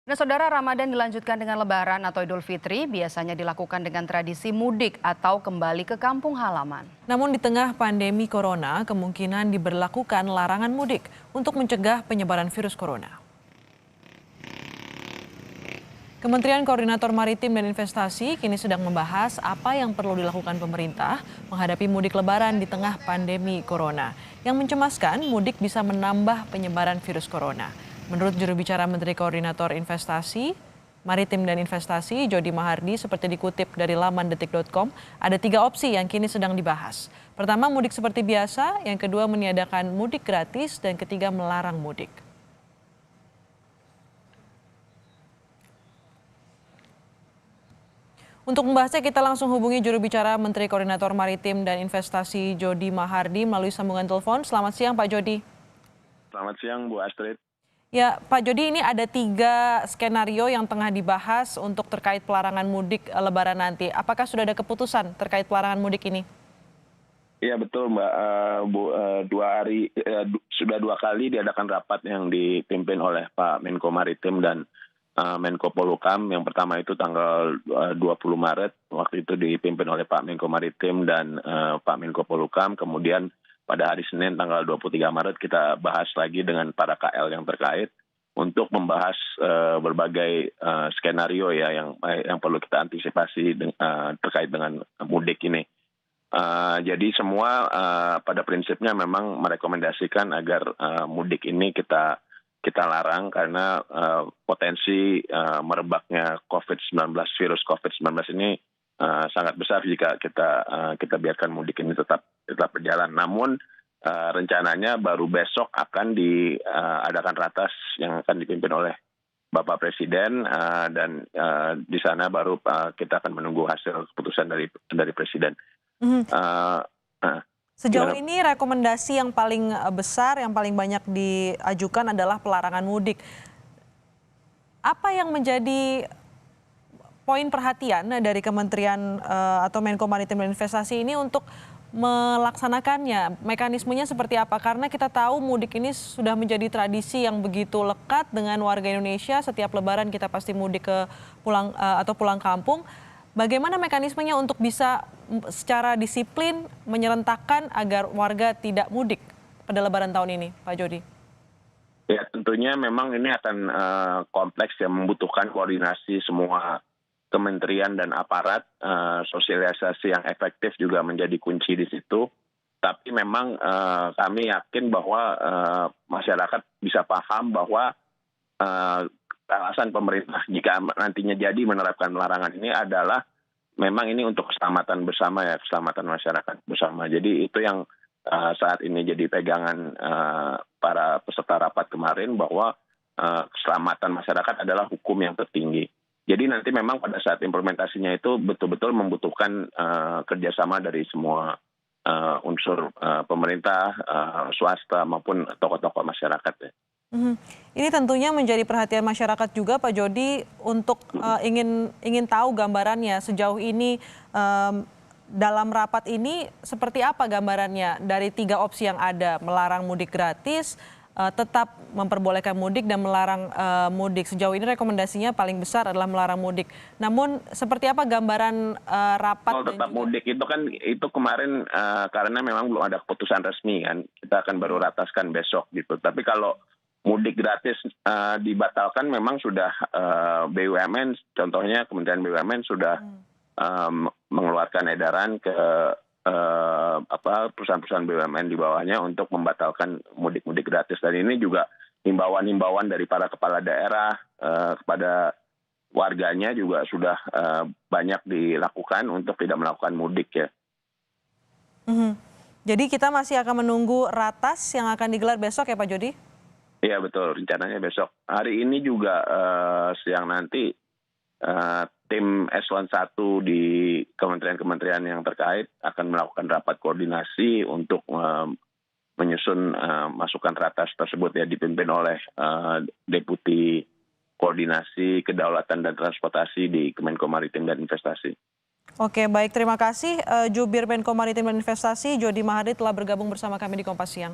Nah, Saudara, Ramadan dilanjutkan dengan Lebaran atau Idul Fitri, biasanya dilakukan dengan tradisi mudik atau kembali ke kampung halaman. Namun di tengah pandemi corona, kemungkinan diberlakukan larangan mudik untuk mencegah penyebaran virus corona. Kementerian Koordinator Maritim dan Investasi kini sedang membahas apa yang perlu dilakukan pemerintah menghadapi mudik lebaran di tengah pandemi corona. Yang mencemaskan, mudik bisa menambah penyebaran virus corona. Menurut juru bicara Menteri Koordinator Investasi, Maritim dan Investasi, Jody Mahardi, seperti dikutip dari laman detik.com, ada 3 opsi yang kini sedang dibahas. Pertama, mudik seperti biasa, yang kedua meniadakan mudik gratis, dan ketiga melarang mudik. Untuk membahasnya kita langsung hubungi juru bicara Menteri Koordinator Maritim dan Investasi Jody Mahardi melalui sambungan telepon. Selamat siang Pak Jody. Selamat siang Bu Astrid. Ya Pak Jody, ini ada 3 skenario yang tengah dibahas untuk terkait pelarangan mudik lebaran nanti. Apakah sudah ada keputusan terkait pelarangan mudik ini? Iya betul Mbak, sudah 2 kali diadakan rapat yang dipimpin oleh Pak Menko Maritim dan Menko Polhukam. Yang pertama itu tanggal 20 Maret, waktu itu dipimpin oleh Pak Menko Maritim dan Pak Menko Polhukam. Kemudian pada hari Senin tanggal 23 Maret kita bahas lagi dengan para KL yang terkait untuk membahas berbagai skenario ya yang perlu kita antisipasi terkait dengan mudik ini. Jadi semua pada prinsipnya memang merekomendasikan agar mudik ini kita larang karena potensi merebaknya virus COVID-19 ini sangat besar jika kita biarkan mudik ini tetap berjalan. Namun rencananya baru besok akan diadakan ratas yang akan dipimpin oleh Bapak Presiden dan di sana baru kita akan menunggu hasil keputusan dari Presiden. Sejauh ini rekomendasi yang paling besar, yang paling banyak diajukan adalah pelarangan mudik. Apa yang menjadi poin perhatian dari Kementerian atau Menko Maritim dan Investasi ini untuk melaksanakannya? Mekanismenya seperti apa? Karena kita tahu mudik ini sudah menjadi tradisi yang begitu lekat dengan warga Indonesia. Setiap Lebaran kita pasti mudik ke pulang kampung. Bagaimana mekanismenya untuk bisa secara disiplin menyerentakkan agar warga tidak mudik pada Lebaran tahun ini, Pak Jody? Ya tentunya memang ini akan kompleks yang membutuhkan koordinasi semua kementerian dan aparat, sosialisasi yang efektif juga menjadi kunci di situ. Tapi memang kami yakin bahwa masyarakat bisa paham bahwa alasan pemerintah jika nantinya jadi menerapkan larangan ini adalah memang ini untuk keselamatan bersama ya, keselamatan masyarakat bersama. Jadi itu yang saat ini jadi pegangan para peserta rapat kemarin bahwa keselamatan masyarakat adalah hukum yang tertinggi. Jadi nanti memang pada saat implementasinya itu betul-betul membutuhkan kerjasama dari semua unsur pemerintah, swasta maupun tokoh-tokoh masyarakat ya. Ini tentunya menjadi perhatian masyarakat juga Pak Jody untuk ingin tahu gambarannya sejauh ini dalam rapat ini seperti apa gambarannya dari 3 opsi yang ada, melarang mudik gratis, tetap memperbolehkan mudik dan melarang mudik. Sejauh ini rekomendasinya paling besar adalah melarang mudik. Namun seperti apa gambaran rapat? Tetap mudik itu kan itu kemarin karena memang belum ada keputusan resmi kan, kita akan baru rataskan besok gitu. Tapi kalau mudik gratis dibatalkan memang sudah BUMN, contohnya Kementerian BUMN sudah mengeluarkan edaran ke perusahaan-perusahaan BUMN di bawahnya untuk membatalkan mudik-mudik gratis. Dan ini juga himbauan-himbauan dari para kepala daerah kepada warganya juga sudah banyak dilakukan untuk tidak melakukan mudik ya. Jadi kita masih akan menunggu ratas yang akan digelar besok ya Pak Jody? Iya betul, rencananya besok. Hari ini juga siang nanti tim Eselon 1 di kementerian-kementerian yang terkait akan melakukan rapat koordinasi untuk menyusun masukan ratas tersebut ya, dipimpin oleh Deputi Koordinasi Kedaulatan dan Transportasi di Kemenko Maritim dan Investasi. Oke, baik, terima kasih Jubir Menko Maritim dan Investasi Jody Mahardi telah bergabung bersama kami di Kompas Siang.